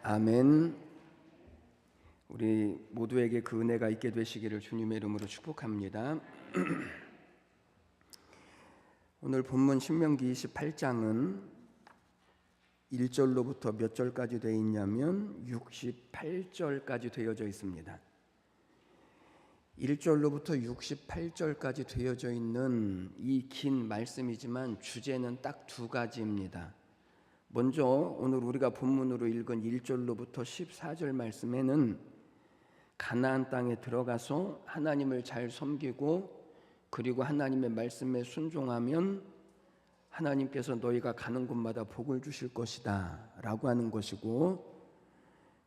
아멘. 우리 모두에게 그 은혜가 있게 되시기를 주님의 이름으로 축복합니다. 오늘 본문 신명기 28장은 1절로부터 몇 절까지 되어 있냐면 68절까지 되어져 있습니다. 1절로부터 68절까지 되어져 있는 이 긴 말씀이지만 주제는 딱 두 가지입니다. 먼저 오늘 우리가 본문으로 읽은 1절로부터 14절 말씀에는 가나안 땅에 들어가서 하나님을 잘 섬기고 그리고 하나님의 말씀에 순종하면 하나님께서 너희가 가는 곳마다 복을 주실 것이다 라고 하는 것이고,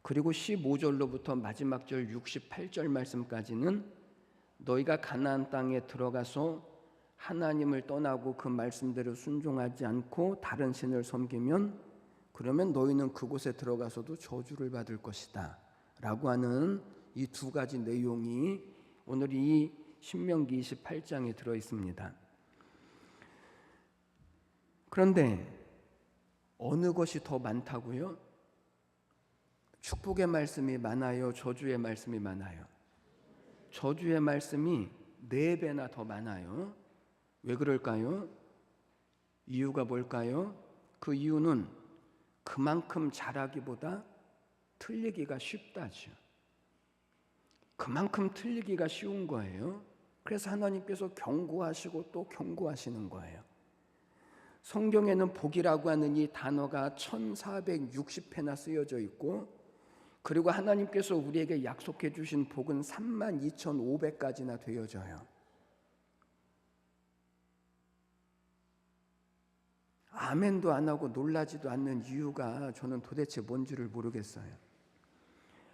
그리고 15절로부터 마지막 절 68절 말씀까지는 너희가 가나안 땅에 들어가서 하나님을 떠나고 그 말씀대로 순종하지 않고 다른 신을 섬기면 그러면 너희는 그곳에 들어가서도 저주를 받을 것이다 라고 하는 이 두 가지 내용이 오늘 이 신명기 28장에 들어 있습니다. 그런데 어느 것이 더 많다고요? 축복의 말씀이 많아요? 저주의 말씀이 많아요? 저주의 말씀이 4배나 더 많아요. 왜 그럴까요? 이유가 뭘까요? 그 이유는 그만큼 잘하기보다 틀리기가 쉽다죠. 그만큼 틀리기가 쉬운 거예요. 그래서 하나님께서 경고하시고 또 경고하시는 거예요. 성경에는 복이라고 하는 이 단어가 1460회나 쓰여져 있고, 그리고 하나님께서 우리에게 약속해 주신 복은 32,500가지나 되어져요. 아멘도 안 하고 놀라지도 않는 이유가 저는 도대체 뭔지를 모르겠어요.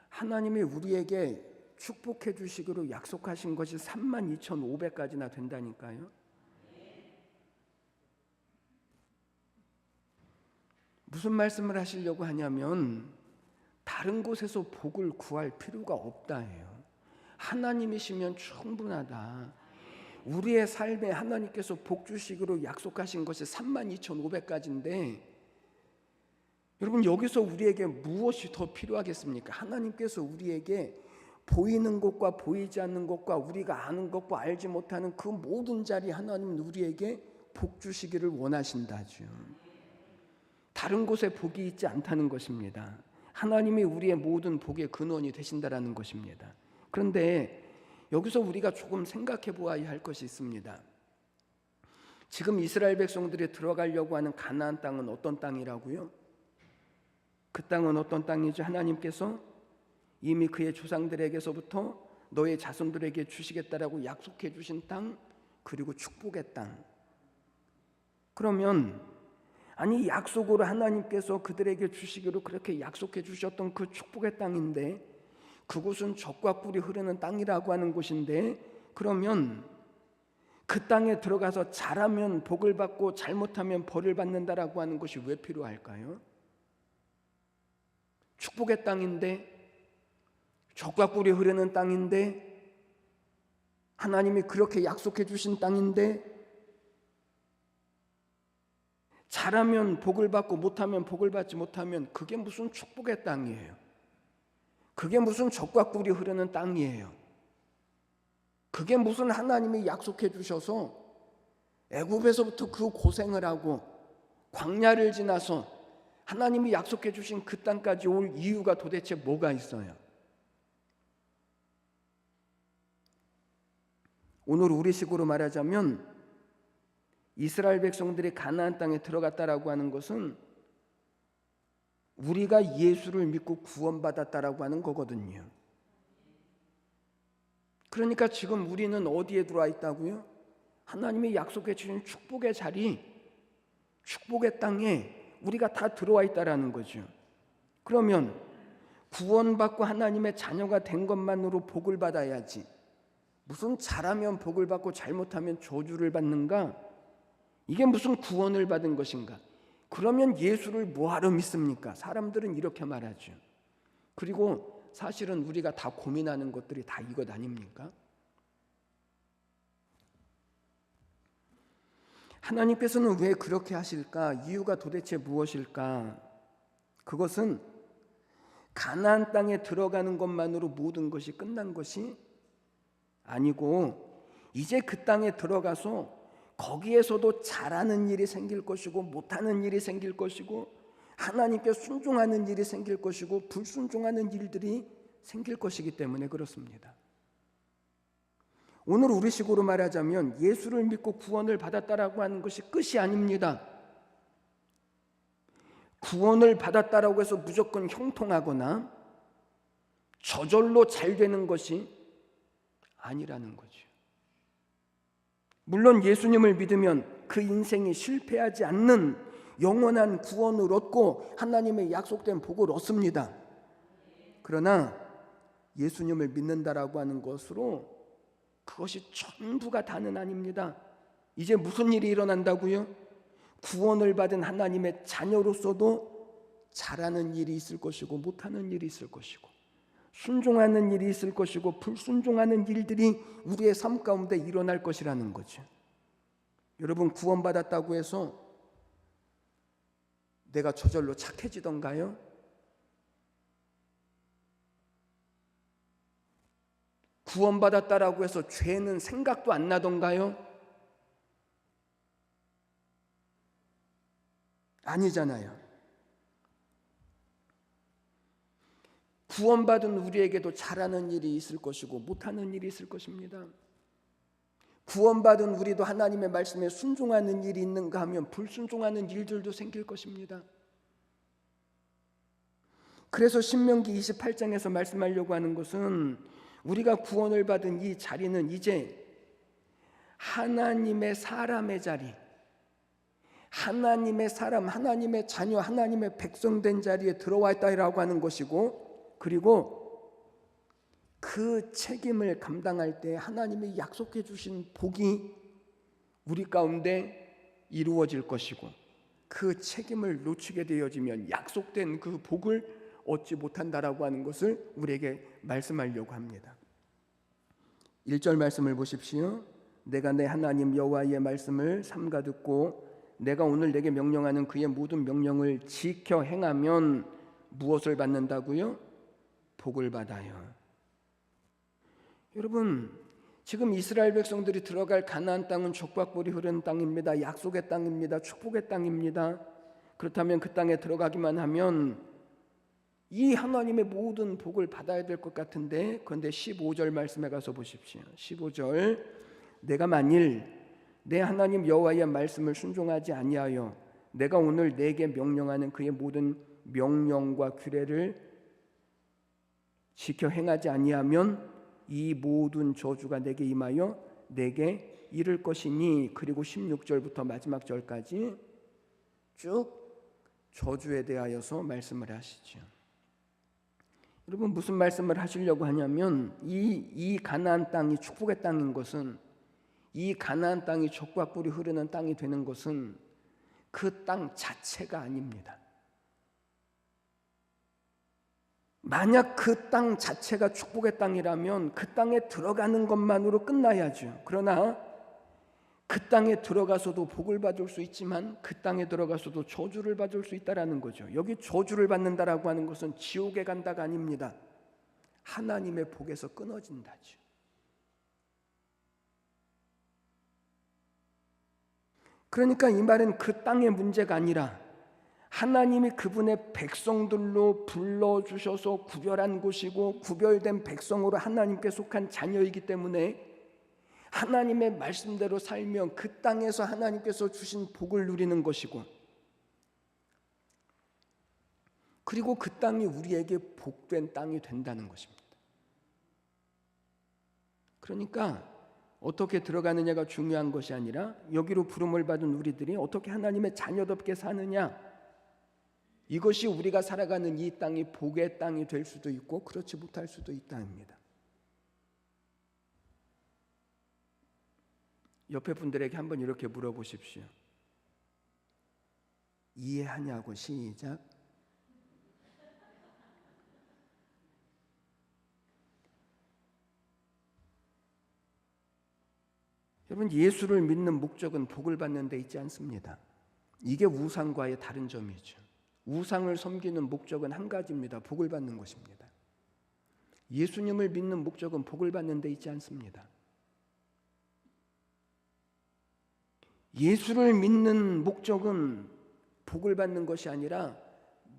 하나님이 우리에게 축복해 주시기로 약속하신 것이 32,500가지나 된다니까요. 무슨 말씀을 하시려고 하냐면 다른 곳에서 복을 구할 필요가 없다예요. 하나님이시면 충분하다. 우리의 삶에 하나님께서 복 주시기로 약속하신 것이 32,500가지인데 여러분, 여기서 우리에게 무엇이 더 필요하겠습니까? 하나님께서 우리에게 보이는 것과 보이지 않는 것과 우리가 아는 것과 알지 못하는 그 모든 자리 하나님은 우리에게 복 주시기를 원하신다죠. 다른 곳에 복이 있지 않다는 것입니다. 하나님이 우리의 모든 복의 근원이 되신다라는 것입니다. 그런데 여기서 우리가 조금 생각해 보아야 할 것이 있습니다. 지금 이스라엘 백성들이 들어가려고 하는 가나안 땅은 어떤 땅이라고요? 그 땅은 어떤 땅이죠? 하나님께서 이미 그의 조상들에게서부터 너의 자손들에게 주시겠다라고 약속해 주신 땅, 그리고 축복의 땅. 그러면 아니 약속으로 하나님께서 그들에게 주시기로 그렇게 약속해 주셨던 그 축복의 땅인데 그곳은 젖과 꿀이 흐르는 땅이라고 하는 곳인데, 그러면 그 땅에 들어가서 잘하면 복을 받고 잘못하면 벌을 받는다라고 하는 것이 왜 필요할까요? 축복의 땅인데, 젖과 꿀이 흐르는 땅인데, 하나님이 그렇게 약속해 주신 땅인데 잘하면 복을 받고 못하면 복을 받지 못하면 그게 무슨 축복의 땅이에요? 그게 무슨 젖과 꿀이 흐르는 땅이에요? 그게 무슨 하나님이 약속해 주셔서 애굽에서부터 그 고생을 하고 광야를 지나서 하나님이 약속해 주신 그 땅까지 올 이유가 도대체 뭐가 있어요? 오늘 우리식으로 말하자면 이스라엘 백성들이 가나안 땅에 들어갔다라고 하는 것은 우리가 예수를 믿고 구원받았다라고 하는 거거든요. 그러니까 지금 우리는 어디에 들어와 있다고요? 하나님이 약속해 주신 축복의 자리, 축복의 땅에 우리가 다 들어와 있다라는 거죠. 그러면 구원받고 하나님의 자녀가 된 것만으로 복을 받아야지 무슨 잘하면 복을 받고 잘못하면 저주를 받는가? 이게 무슨 구원을 받은 것인가? 그러면 예수를 뭐하러 믿습니까? 사람들은 이렇게 말하죠. 그리고 사실은 우리가 다 고민하는 것들이 다 이것 아닙니까? 하나님께서는 왜 그렇게 하실까? 이유가 도대체 무엇일까? 그것은 가나안 땅에 들어가는 것만으로 모든 것이 끝난 것이 아니고, 이제 그 땅에 들어가서 거기에서도 잘하는 일이 생길 것이고 못하는 일이 생길 것이고, 하나님께 순종하는 일이 생길 것이고 불순종하는 일들이 생길 것이기 때문에 그렇습니다. 오늘 우리식으로 말하자면 예수를 믿고 구원을 받았다라고 하는 것이 끝이 아닙니다. 구원을 받았다라고 해서 무조건 형통하거나 저절로 잘 되는 것이 아니라는 거죠. 물론 예수님을 믿으면 그 인생이 실패하지 않는 영원한 구원을 얻고 하나님의 약속된 복을 얻습니다. 그러나 예수님을 믿는다라고 하는 것으로 그것이 전부가 다는 아닙니다. 이제 무슨 일이 일어난다고요? 구원을 받은 하나님의 자녀로서도 잘하는 일이 있을 것이고 못하는 일이 있을 것이고, 순종하는 일이 있을 것이고 불순종하는 일들이 우리의 삶 가운데 일어날 것이라는 거죠. 여러분, 구원받았다고 해서 내가 저절로 착해지던가요? 구원받았다라고 해서 죄는 생각도 안 나던가요? 아니잖아요. 구원받은 우리에게도 잘하는 일이 있을 것이고 못하는 일이 있을 것입니다. 구원받은 우리도 하나님의 말씀에 순종하는 일이 있는가 하면 불순종하는 일들도 생길 것입니다. 그래서 신명기 28장에서 말씀하려고 하는 것은, 우리가 구원을 받은 이 자리는 이제 하나님의 사람의 자리, 하나님의 사람, 하나님의 자녀, 하나님의 백성된 자리에 들어와 있다라고 하는 것이고, 그리고 그 책임을 감당할 때 하나님이 약속해 주신 복이 우리 가운데 이루어질 것이고, 그 책임을 놓치게 되어지면 약속된 그 복을 얻지 못한다라고 하는 것을 우리에게 말씀하려고 합니다. 1절 말씀을 보십시오. 내가 내 하나님 여호와의 말씀을 삼가 듣고 내가 오늘 내게 명령하는 그의 모든 명령을 지켜 행하면 무엇을 받는다고요? 복을 받아요. 여러분, 지금 이스라엘 백성들이 들어갈 가나안 땅은 족박물이 흐르는 땅입니다. 약속의 땅입니다. 축복의 땅입니다. 그렇다면 그 땅에 들어가기만 하면 이 하나님의 모든 복을 받아야 될 것 같은데, 그런데 15절 말씀에 가서 보십시오. 15절, 내가 만일 내 하나님 여호와의 말씀을 순종하지 아니하여 내가 오늘 내게 명령하는 그의 모든 명령과 규례를 지켜 행하지 아니하면 이 모든 저주가 내게 임하여 내게 이를 것이니, 그리고 16절부터 마지막 절까지 쭉 저주에 대하여서 말씀을 하시죠. 여러분, 무슨 말씀을 하시려고 하냐면, 이 가나안 땅이 축복의 땅인 것은, 이 가나안 땅이 젖과 꿀이 흐르는 땅이 되는 것은 그 땅 자체가 아닙니다. 만약 그 땅 자체가 축복의 땅이라면 그 땅에 들어가는 것만으로 끝나야죠. 그러나 그 땅에 들어가서도 복을 받을 수 있지만 그 땅에 들어가서도 저주를 받을 수 있다라는 거죠. 여기 저주를 받는다라고 하는 것은 지옥에 간다가 아닙니다. 하나님의 복에서 끊어진다죠. 그러니까 이 말은 그 땅의 문제가 아니라 하나님이 그분의 백성들로 불러주셔서 구별한 곳이고 구별된 백성으로 하나님께 속한 자녀이기 때문에 하나님의 말씀대로 살면 그 땅에서 하나님께서 주신 복을 누리는 것이고, 그리고 그 땅이 우리에게 복된 땅이 된다는 것입니다. 그러니까 어떻게 들어가느냐가 중요한 것이 아니라 여기로 부름을 받은 우리들이 어떻게 하나님의 자녀답게 사느냐, 이것이 우리가 살아가는 이 땅이 복의 땅이 될 수도 있고 그렇지 못할 수도 있다입니다. 옆에 분들에게 한번 이렇게 물어보십시오. 이해하냐고. 시작. 여러분, 예수를 믿는 목적은 복을 받는 데 있지 않습니다. 이게 우상과의 다른 점이죠. 우상을 섬기는 목적은 한 가지입니다. 복을 받는 것입니다. 예수님을 믿는 목적은 복을 받는 데 있지 않습니다. 예수를 믿는 목적은 복을 받는 것이 아니라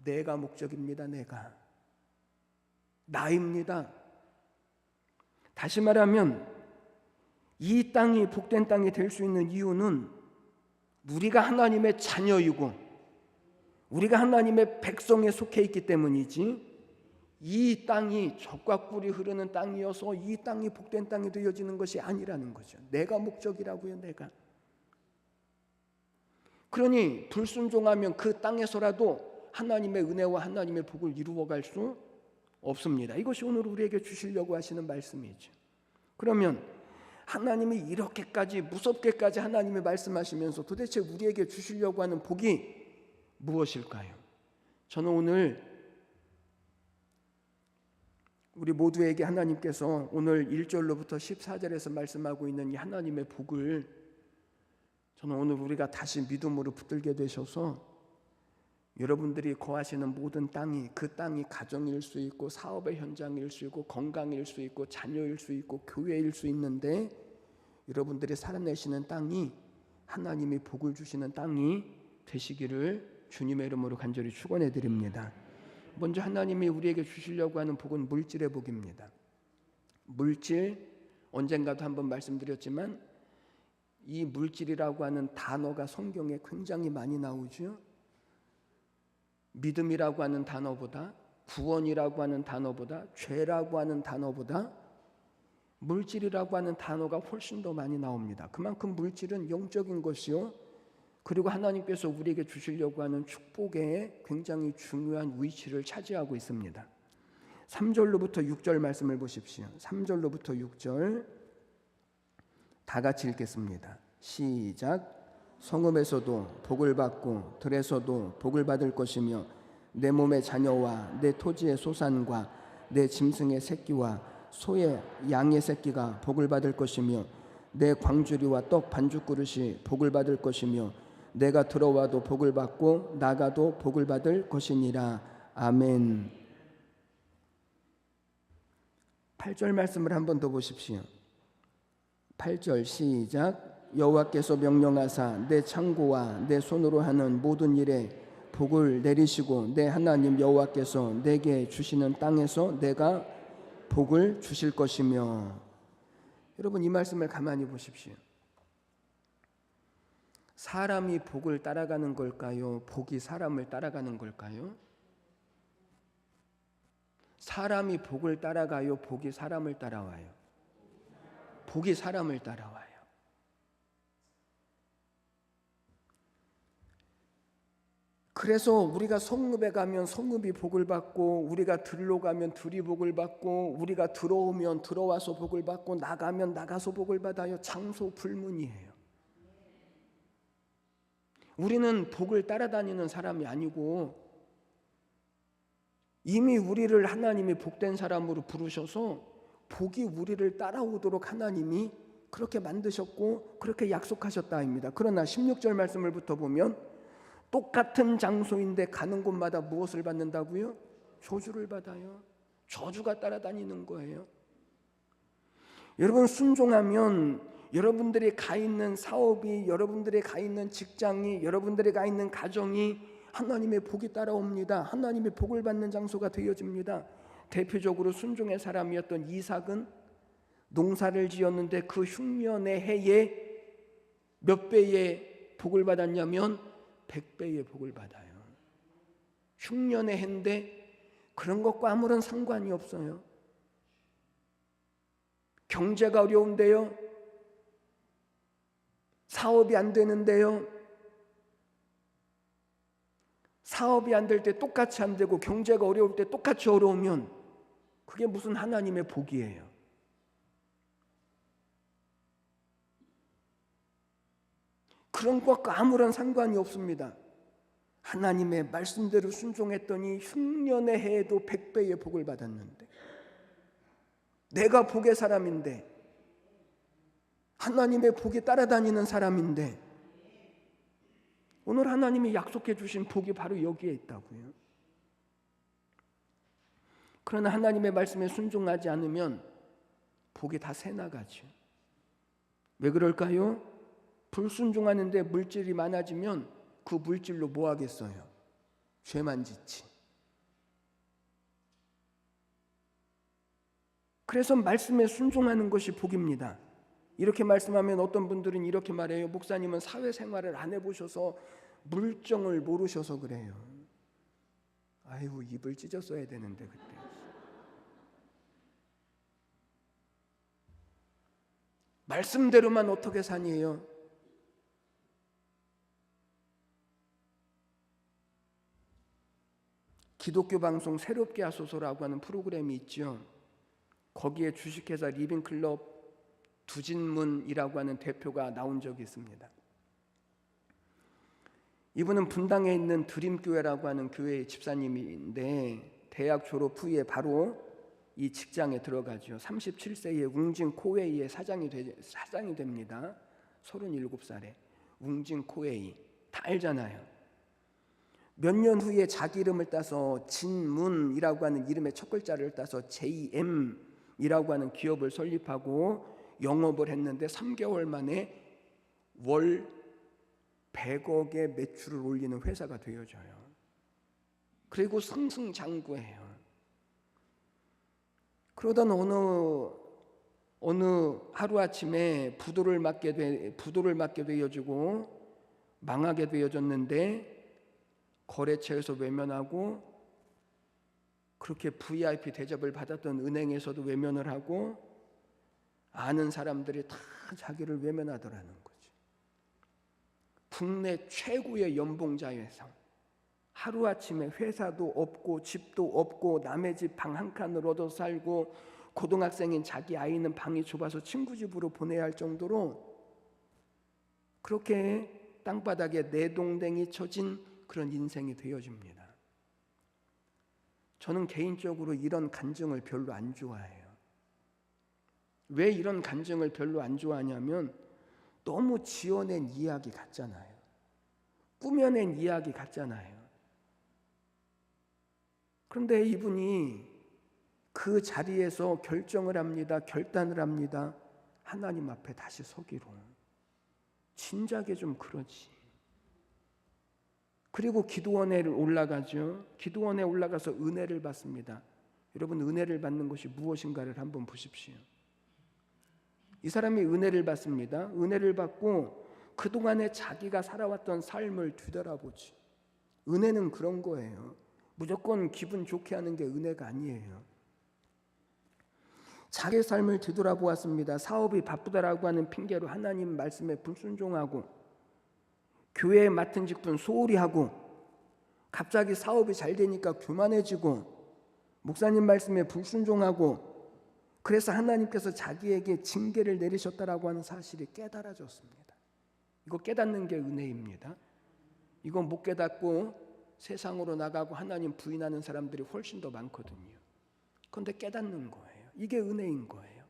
내가 목적입니다. 나입니다. 다시 말하면 이 땅이 복된 땅이 될 수 있는 이유는 우리가 하나님의 자녀이고 우리가 하나님의 백성에 속해 있기 때문이지, 이 땅이 젖과 꿀이 흐르는 땅이어서 이 땅이 복된 땅이 되어지는 것이 아니라는 거죠. 내가 목적이라고요. 그러니 불순종하면 그 땅에서라도 하나님의 은혜와 하나님의 복을 이루어갈 수 없습니다. 이것이 오늘 우리에게 주시려고 하시는 말씀이죠. 그러면 하나님이 이렇게까지 무섭게까지 하나님이 말씀하시면서 도대체 우리에게 주시려고 하는 복이 무엇일까요? 저는 오늘 우리 모두에게 하나님께서 오늘 1절로부터 14절에서 말씀하고 있는 이 하나님의 복을, 저는 오늘 우리가 다시 믿음으로 붙들게 되셔서 여러분들이 거하시는 모든 땅이, 그 땅이 가정일 수 있고 사업의 현장일 수 있고 건강일 수 있고 자녀일 수 있고 교회일 수 있는데, 여러분들이 살아내시는 땅이 하나님이 복을 주시는 땅이 되시기를 주님의 이름으로 간절히 축원해 드립니다. 먼저 하나님이 우리에게 주시려고 하는 복은 물질의 복입니다. 물질, 언젠가도 한번 말씀드렸지만 이 물질이라고 하는 단어가 성경에 굉장히 많이 나오죠. 믿음이라고 하는 단어보다, 구원이라고 하는 단어보다, 죄라고 하는 단어보다 물질이라고 하는 단어가 훨씬 더 많이 나옵니다. 그만큼 물질은 영적인 것이요, 그리고 하나님께서 우리에게 주시려고 하는 축복에 굉장히 중요한 위치를 차지하고 있습니다. 3절로부터 6절 말씀을 보십시오. 3절로부터 6절 다 같이 읽겠습니다. 시작. 성읍에서도 복을 받고 들에서도 복을 받을 것이며 내 몸의 자녀와 내 토지의 소산과 내 짐승의 새끼와 소의 양의 새끼가 복을 받을 것이며 내 광주리와 떡 반죽 그릇이 복을 받을 것이며 내가 들어와도 복을 받고 나가도 복을 받을 것이니라. 아멘. 8절 말씀을 한 번 더 보십시오. 8절 시작. 여호와께서 명령하사 내 창고와 내 손으로 하는 모든 일에 복을 내리시고 내 하나님 여호와께서 내게 주시는 땅에서 내가 복을 주실 것이며. 여러분, 이 말씀을 가만히 보십시오. 사람이 복을 따라가는 걸까요? 복이 사람을 따라가는 걸까요? 사람이 복을 따라가요? 복이 사람을 따라와요? 복이 사람을 따라와요. 그래서 우리가 성읍에 가면 성읍이 복을 받고, 우리가 들로 가면 들이 복을 받고, 우리가 들어오면 들어와서 복을 받고, 나가면 나가서 복을 받아요. 장소 불문이에요. 우리는 복을 따라다니는 사람이 아니고 이미 우리를 하나님이 복된 사람으로 부르셔서 복이 우리를 따라오도록 하나님이 그렇게 만드셨고 그렇게 약속하셨다입니다. 그러나 16절 말씀을부터 보면 똑같은 장소인데 가는 곳마다 무엇을 받는다고요? 저주를 받아요. 저주가 따라다니는 거예요. 여러분, 순종하면 여러분들이 가 있는 사업이, 여러분들이 가 있는 직장이, 여러분들이 가 있는 가정이 하나님의 복이 따라옵니다. 하나님의 복을 받는 장소가 되어집니다. 대표적으로 순종의 사람이었던 이삭은 농사를 지었는데 그 흉년의 해에 몇 배의 복을 받았냐면 100배의 복을 받아요. 흉년의 해인데 그런 것과 아무런 상관이 없어요. 경제가 어려운데요, 사업이 안 되는데요, 사업이 안 될 때 똑같이 안 되고 경제가 어려울 때 똑같이 어려우면 그게 무슨 하나님의 복이에요? 그런 것과 아무런 상관이 없습니다. 하나님의 말씀대로 순종했더니 흉년의 해에도 100배의 복을 받았는데, 내가 복의 사람인데 하나님의 복에 따라다니는 사람인데 오늘 하나님이 약속해 주신 복이 바로 여기에 있다고요. 그러나 하나님의 말씀에 순종하지 않으면 복이 다 새나가죠. 왜 그럴까요? 불순종하는데 물질이 많아지면 그 물질로 뭐 하겠어요? 죄만 짓지. 그래서 말씀에 순종하는 것이 복입니다. 이렇게 말씀하면 어떤 분들은 이렇게 말해요. 목사님은 사회생활을 안 해보셔서 물정을 모르셔서 그래요. 아이고, 입을 찢었어야 되는데 그때. 말씀대로만 어떻게 사니에요? 기독교 방송 새롭게 하소서라고 하는 프로그램이 있죠. 거기에 주식회사 리빙클럽 두진문이라고 하는 대표가 나온 적이 있습니다. 이분은 분당에 있는 드림교회라고 하는 교회의 집사님인데 대학 졸업 후에 바로 이 직장에 들어가죠. 37세에 웅진 코웨이의 사장이 됩니다. 37살에 웅진 코웨이 다 알잖아요. 몇 년 후에 자기 이름을 따서 진문이라고 하는 이름의 첫 글자를 따서 JM이라고 하는 기업을 설립하고 영업을 했는데 3개월 만에 월 100억의 매출을 올리는 회사가 되어져요. 그리고 승승장구해요. 그러던 어느 하루아침에 부도를 맞게 되어지고 망하게 되어졌는데 거래처에서 외면하고 그렇게 VIP 대접을 받았던 은행에서도 외면을 하고 아는 사람들이 다 자기를 외면하더라는 거지. 국내 최고의 연봉자회사. 하루아침에 회사도 없고 집도 없고 남의 집 방 한 칸을 얻어 살고 고등학생인 자기 아이는 방이 좁아서 친구 집으로 보내야 할 정도로 그렇게 땅바닥에 내동댕이 쳐진 그런 인생이 되어집니다. 저는 개인적으로 이런 간증을 별로 안 좋아해요. 왜 이런 간증을 별로 안 좋아하냐면 너무 지어낸 이야기 같잖아요. 꾸며낸 이야기 같잖아요. 그런데 이분이 그 자리에서 결정을 합니다. 결단을 합니다. 하나님 앞에 다시 서기로. 진작에 좀 그러지. 그리고 기도원에 올라가죠. 기도원에 올라가서 은혜를 받습니다. 여러분, 은혜를 받는 것이 무엇인가를 한번 보십시오. 이 사람이 은혜를 받습니다. 은혜를 받고 그동안에 자기가 살아왔던 삶을 뒤돌아보지. 은혜는 그런 거예요. 무조건 기분 좋게 하는 게 은혜가 아니에요. 자기 삶을 뒤돌아보았습니다. 사업이 바쁘다라고 하는 핑계로 하나님 말씀에 불순종하고 교회에 맡은 직분 소홀히 하고 갑자기 사업이 잘 되니까 교만해지고 목사님 말씀에 불순종하고 그래서 하나님께서 자기에게 징계를 내리셨다라고 하는 사실이 깨달아졌습니다. 이거 깨닫는 게 은혜입니다. 이거 못 깨닫고 세상으로 나가고 하나님 부인하는 사람들이 훨씬 더 많거든요. 그런데 깨닫는 거예요. 이게 은혜인 거예요.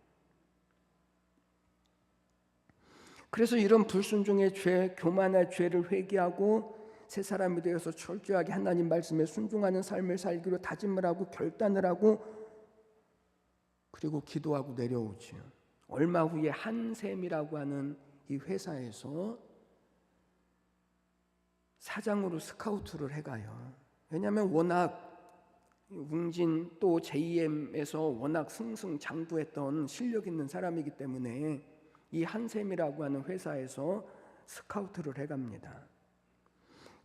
그래서 이런 불순종의 죄, 교만의 죄를 회개하고 새 사람이 되어서 철저하게 하나님 말씀에 순종하는 삶을 살기로 다짐을 하고 결단을 하고 그리고 기도하고 내려오죠. 얼마 후에 한샘이라고 하는 이 회사에서 사장으로 스카우트를 해가요. 왜냐하면 워낙 웅진 또 JM에서 워낙 승승장구했던 실력 있는 사람이기 때문에 이 한샘이라고 하는 회사에서 스카우트를 해갑니다.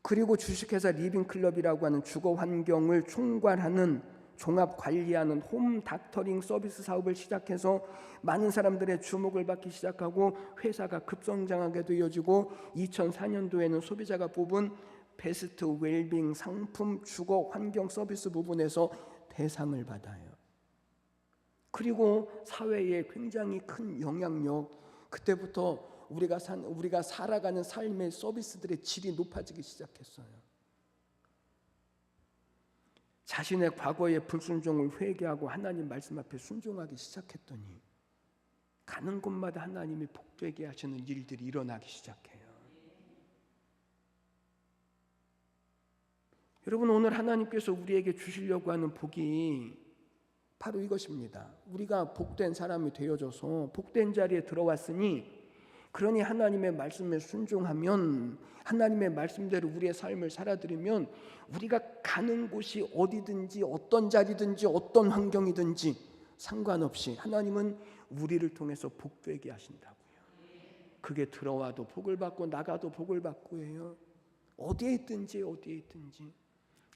그리고 주식회사 리빙클럽이라고 하는 주거 환경을 총괄하는 종합 관리하는 홈 닥터링 서비스 사업을 시작해서 많은 사람들의 주목을 받기 시작하고 회사가 급성장하게 되어지고 2004년도에는 소비자가 뽑은 베스트 웰빙 상품 주거 환경 서비스 부분에서 대상을 받아요. 그리고 사회에 굉장히 큰 영향력, 그때부터 우리가 살아가는 삶의 서비스들의 질이 높아지기 시작했어요. 자신의 과거의 불순종을 회개하고 하나님 말씀 앞에 순종하기 시작했더니 가는 곳마다 하나님이 복되게 하시는 일들이 일어나기 시작해요. 여러분, 오늘 하나님께서 우리에게 주시려고 하는 복이 바로 이것입니다. 우리가 복된 사람이 되어져서 복된 자리에 들어왔으니, 그러니 하나님의 말씀에 순종하면, 하나님의 말씀대로 우리의 삶을 살아들이면 우리가 가는 곳이 어디든지 어떤 자리든지 어떤 환경이든지 상관없이 하나님은 우리를 통해서 복되게 하신다고요. 그게 들어와도 복을 받고 나가도 복을 받고 해요. 어디에 있든지 어디에 있든지.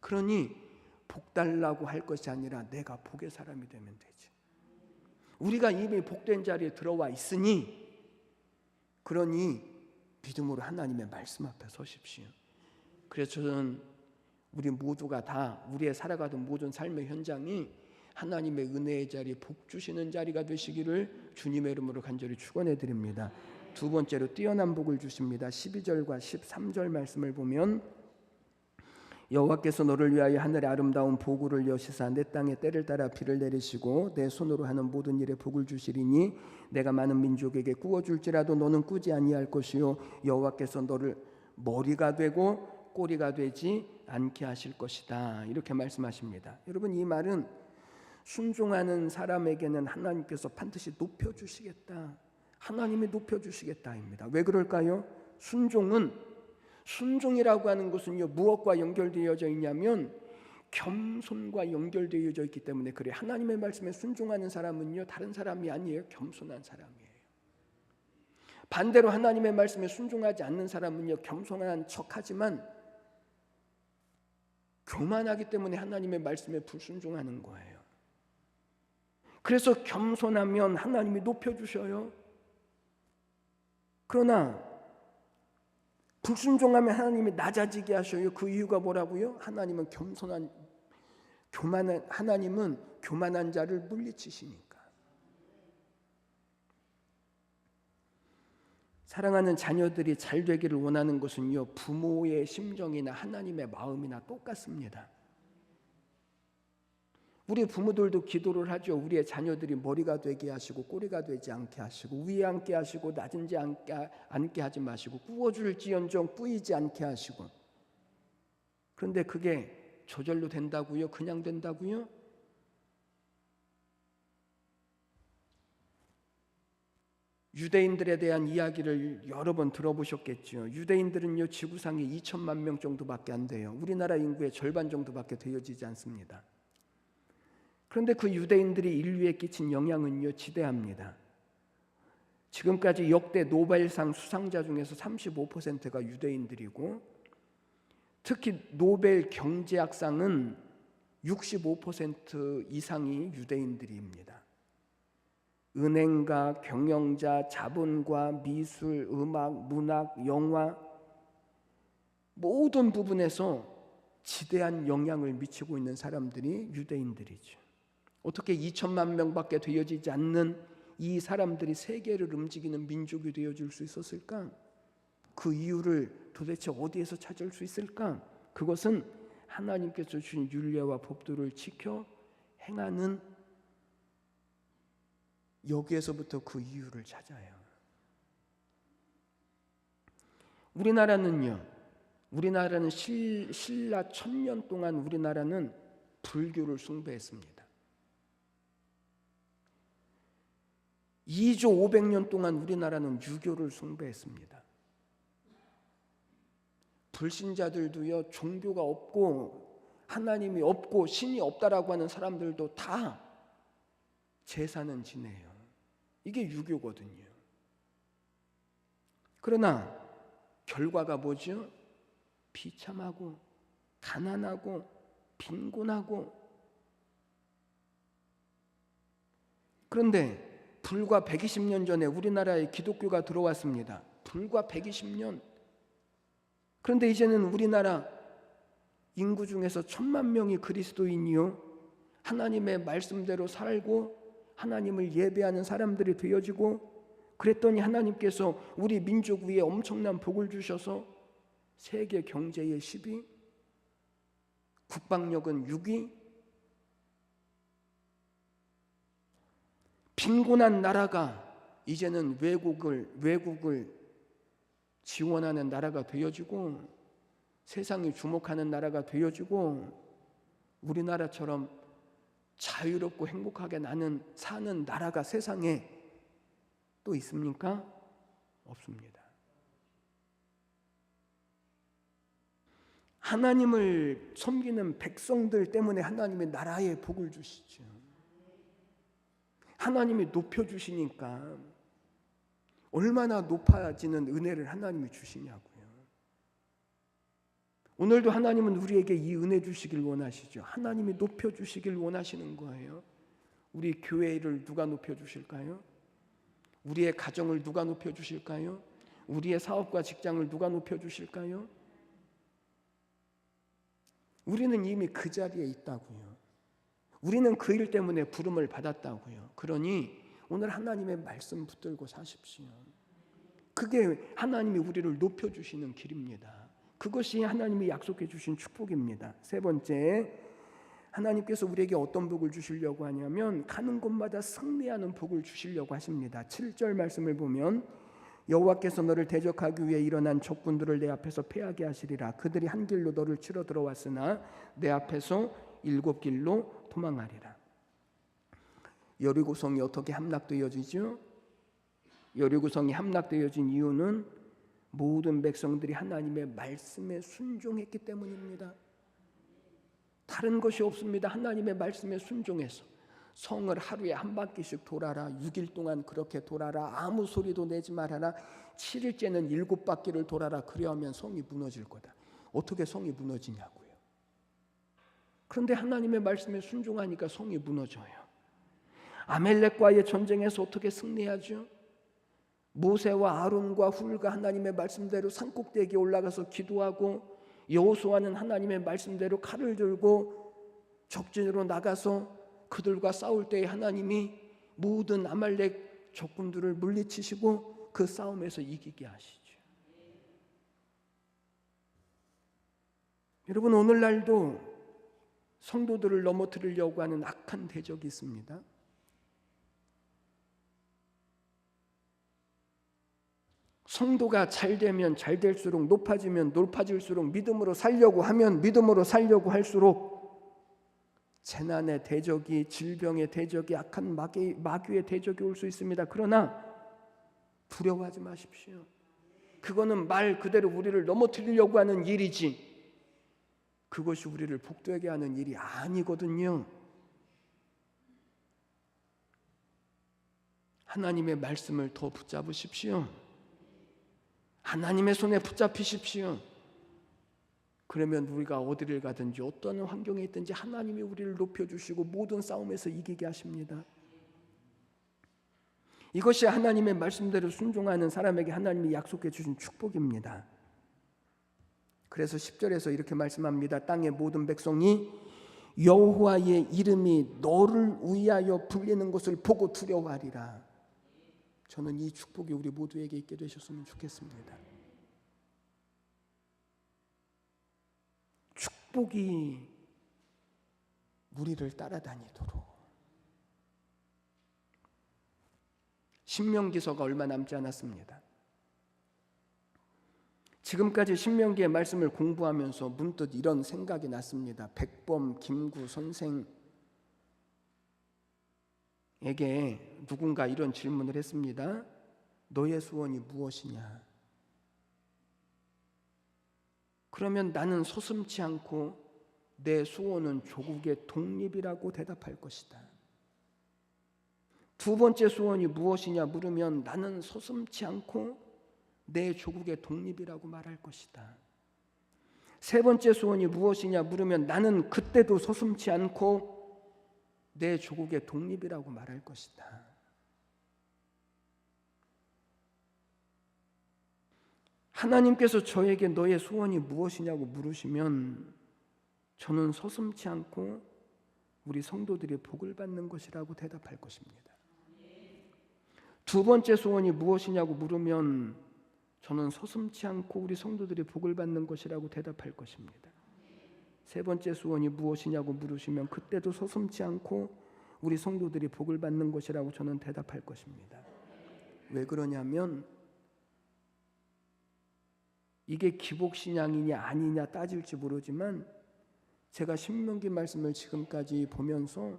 그러니 복 달라고 할 것이 아니라 내가 복의 사람이 되면 되지. 우리가 이미 복된 자리에 들어와 있으니, 그러니 믿음으로 하나님의 말씀 앞에 서십시오. 그래서 저는 우리 모두가 다 우리의 살아가던 모든 삶의 현장이 하나님의 은혜의 자리, 복 주시는 자리가 되시기를 주님의 이름으로 간절히 축원해 드립니다. 두 번째로 뛰어난 복을 주십니다. 12절과 13절 말씀을 보면, 여호와께서 너를 위하여 하늘의 아름다운 보구를 여시사 내 땅에 때를 따라 비를 내리시고 내 손으로 하는 모든 일에 복을 주시리니 내가 많은 민족에게 꾸어줄지라도 너는 꾸지 아니할 것이요 여호와께서 너를 머리가 되고 꼬리가 되지 않게 하실 것이다. 이렇게 말씀하십니다. 여러분, 이 말은 순종하는 사람에게는 하나님께서 반드시 높여주시겠다, 하나님이 높여주시겠다입니다. 왜 그럴까요? 순종이라고 하는 것은요, 무엇과 연결되어져 있냐면 겸손과 연결되어져 있기 때문에 그래. 하나님의 말씀에 순종하는 사람은요, 다른 사람이 아니에요. 겸손한 사람이에요. 반대로 하나님의 말씀에 순종하지 않는 사람은요, 겸손한 척하지만 교만하기 때문에 하나님의 말씀에 불순종하는 거예요. 그래서 겸손하면 하나님이 높여주셔요. 그러나 불순종하면 하나님이 낮아지게 하셔요. 그 이유가 뭐라고요? 하나님은 교만한 자를 물리치시니까. 사랑하는 자녀들이 잘 되기를 원하는 것은요, 부모의 심정이나 하나님의 마음이나 똑같습니다. 우리 부모들도 기도를 하죠. 우리의 자녀들이 머리가 되게 하시고 꼬리가 되지 않게 하시고 위에 앉게 하시고 낮은지 앉게 하지 마시고 꾸어줄지언정 꾸이지 않게 하시고. 그런데 그게 저절로 된다고요? 그냥 된다고요? 유대인들에 대한 이야기를 여러 번 들어보셨겠죠. 유대인들은요, 지구상에 2천만 명 정도밖에 안 돼요. 우리나라 인구의 절반 정도밖에 되어지지 않습니다. 그런데 그 유대인들이 인류에 끼친 영향은요, 지대합니다. 지금까지 역대 노벨상 수상자 중에서 35%가 유대인들이고, 특히 노벨 경제학상은 65% 이상이 유대인들입니다. 은행가, 경영자, 자본가, 미술, 음악, 문학, 영화, 모든 부분에서 지대한 영향을 미치고 있는 사람들이 유대인들이죠. 어떻게 2천만 명밖에 되어지지 않는 이 사람들이 세계를 움직이는 민족이 되어줄 수 있었을까? 그 이유를 도대체 어디에서 찾을 수 있을까? 그것은 하나님께서 주신 율례와 법도를 지켜 행하는, 여기에서부터 그 이유를 찾아요. 우리나라는 신라 1000년 동안 우리나라는 불교를 숭배했습니다. 2조 500년 동안 우리나라는 유교를 숭배했습니다. 불신자들도요, 종교가 없고 하나님이 없고 신이 없다라고 하는 사람들도 다 제사는 지내요. 이게 유교거든요. 그러나 결과가 뭐죠? 비참하고 가난하고 빈곤하고. 그런데 불과 120년 전에 우리나라에 기독교가 들어왔습니다. 불과 120년. 그런데 이제는 우리나라 인구 중에서 1000만 명이 그리스도인이요, 하나님의 말씀대로 살고 하나님을 예배하는 사람들이 되어지고, 그랬더니 하나님께서 우리 민족 위에 엄청난 복을 주셔서 세계 경제의 10위, 국방력은 6위, 빈곤한 나라가 이제는 외국을 지원하는 나라가 되어지고 세상이 주목하는 나라가 되어지고 우리나라처럼 자유롭고 행복하게 사는 나라가 세상에 또 있습니까? 없습니다. 하나님을 섬기는 백성들 때문에 하나님의 나라에 복을 주시죠. 하나님이 높여주시니까 얼마나 높아지는 은혜를 하나님이 주시냐고요. 오늘도 하나님은 우리에게 이 은혜 주시길 원하시죠. 하나님이 높여주시길 원하시는 거예요. 우리 교회를 누가 높여주실까요? 우리의 가정을 누가 높여주실까요? 우리의 사업과 직장을 누가 높여주실까요? 우리는 이미 그 자리에 있다고요. 우리는 그 일 때문에 부름을 받았다고요. 그러니 오늘 하나님의 말씀 붙들고 사십시오. 그게 하나님이 우리를 높여주시는 길입니다. 그것이 하나님이 약속해 주신 축복입니다. 세 번째, 하나님께서 우리에게 어떤 복을 주시려고 하냐면 가는 곳마다 승리하는 복을 주시려고 하십니다. 7절 말씀을 보면 여호와께서 너를 대적하기 위해 일어난 적군들을 내 앞에서 패하게 하시리라. 그들이 한 길로 너를 치러 들어왔으나 내 앞에서 7길로 도망하리라. 여리고성이 어떻게 함락되어지죠? 여리고성이 함락되어진 이유는 모든 백성들이 하나님의 말씀에 순종했기 때문입니다. 다른 것이 없습니다. 하나님의 말씀에 순종해서 성을 하루에 한 바퀴씩 돌아라. 6일 동안 그렇게 돌아라. 아무 소리도 내지 말아라. 7일째는 7바퀴를 돌아라. 그래야만 성이 무너질 거다. 어떻게 성이 무너지냐고요. 그런데 하나님의 말씀에 순종하니까 성이 무너져요. 아멜렉과의 전쟁에서 어떻게 승리하죠? 모세와 아론과 훌과 하나님의 말씀대로 산꼭대기에 올라가서 기도하고 여호수아는 하나님의 말씀대로 칼을 들고 적진으로 나가서 그들과 싸울 때에 하나님이 모든 아말렉 적군들을 물리치시고 그 싸움에서 이기게 하시죠. 여러분, 오늘날도 성도들을 넘어뜨리려고 하는 악한 대적이 있습니다. 성도가 잘 되면 잘 될수록, 높아지면 높아질수록, 믿음으로 살려고 하면 믿음으로 살려고 할수록 재난의 대적이, 질병의 대적이, 악한 마귀의 대적이 올 수 있습니다. 그러나 두려워하지 마십시오. 그거는 말 그대로 우리를 넘어뜨리려고 하는 일이지 그것이 우리를 복되게 하는 일이 아니거든요. 하나님의 말씀을 더 붙잡으십시오. 하나님의 손에 붙잡히십시오. 그러면 우리가 어디를 가든지 어떤 환경에 있든지 하나님이 우리를 높여주시고 모든 싸움에서 이기게 하십니다. 이것이 하나님의 말씀대로 순종하는 사람에게 하나님이 약속해 주신 축복입니다. 그래서 10절에서 이렇게 말씀합니다. 땅의 모든 백성이 여호와의 이름이 너를 위하여 불리는 것을 보고 두려워하리라. 저는 이 축복이 우리 모두에게 있게 되셨으면 좋겠습니다. 축복이 우리를 따라다니도록. 신명기서가 얼마 남지 않았습니다. 지금까지 신명기의 말씀을 공부하면서 문득 이런 생각이 났습니다. 백범 김구 선생에게 누군가 이런 질문을 했습니다. 너의 소원이 무엇이냐? 그러면 나는 서슴지 않고 내 소원은 조국의 독립이라고 대답할 것이다. 두 번째 소원이 무엇이냐 물으면 나는 서슴지 않고 내 조국의 독립이라고 말할 것이다. 세 번째 소원이 무엇이냐 물으면 나는 그때도 서슴지 않고 내 조국의 독립이라고 말할 것이다. 하나님께서 저에게 너의 소원이 무엇이냐고 물으시면 저는 서슴지 않고 우리 성도들이 복을 받는 것이라고 대답할 것입니다. 두 번째 소원이 무엇이냐고 물으면 저는 서슴지 않고 우리 성도들이 복을 받는 것이라고 대답할 것입니다. 세 번째 소원이 무엇이냐고 물으시면 그때도 서슴지 않고 우리 성도들이 복을 받는 것이라고 저는 대답할 것입니다. 왜 그러냐면 이게 기복신앙이냐 아니냐 따질지 모르지만 제가 신명기 말씀을 지금까지 보면서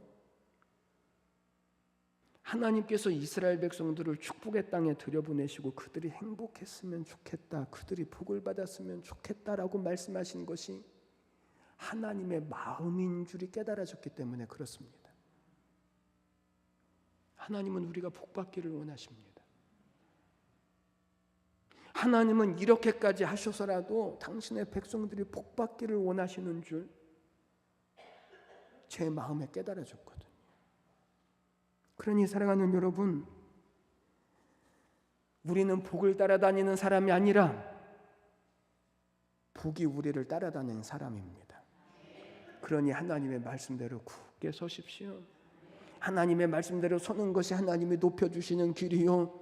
하나님께서 이스라엘 백성들을 축복의 땅에 들여보내시고 그들이 행복했으면 좋겠다, 그들이 복을 받았으면 좋겠다라고 말씀하신 것이 하나님의 마음인 줄이 깨달아졌기 때문에 그렇습니다. 하나님은 우리가 복받기를 원하십니다. 하나님은 이렇게까지 하셔서라도 당신의 백성들이 복받기를 원하시는 줄 제 마음에 깨달아졌거든요. 그러니 사랑하는 여러분, 우리는 복을 따라다니는 사람이 아니라 복이 우리를 따라다니는 사람입니다. 그러니 하나님의 말씀대로 굳게 서십시오. 하나님의 말씀대로 서는 것이 하나님이 높여주시는 길이요,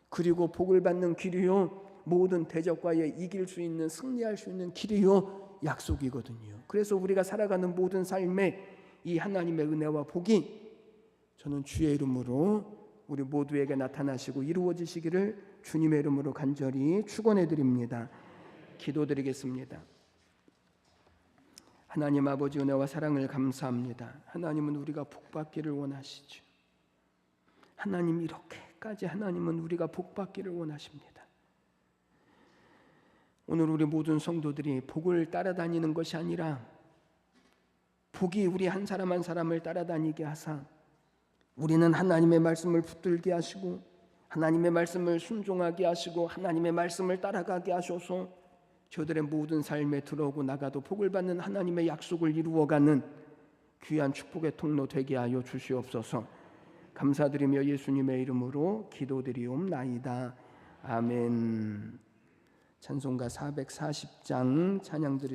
그리고 복을 받는 길이요, 모든 대적과에 이길 수 있는, 승리할 수 있는 길이요, 약속이거든요. 그래서 우리가 살아가는 모든 삶에 이 하나님의 은혜와 복이 저는 주의 이름으로 우리 모두에게 나타나시고 이루어지시기를 주님의 이름으로 간절히 축원해 드립니다. 기도드리겠습니다. 하나님 아버지 은혜와 사랑을 감사합니다. 하나님은 우리가 복받기를 원하시죠. 하나님 이렇게까지 하나님은 우리가 복받기를 원하십니다. 오늘 우리 모든 성도들이 복을 따라다니는 것이 아니라 복이 우리 한 사람 한 사람을 따라다니게 하사 우리는 하나님의 말씀을 붙들게 하시고 하나님의 말씀을 순종하게 하시고 하나님의 말씀을 따라가게 하셔서 저들의 모든 삶에 들어오고 나가도 복을 받는 하나님의 약속을 이루어가는 귀한 축복의 통로 되게 하여 주시옵소서. 감사드리며 예수님의 이름으로 기도드리옵나이다. 아멘. 찬송가 440장 찬양 드리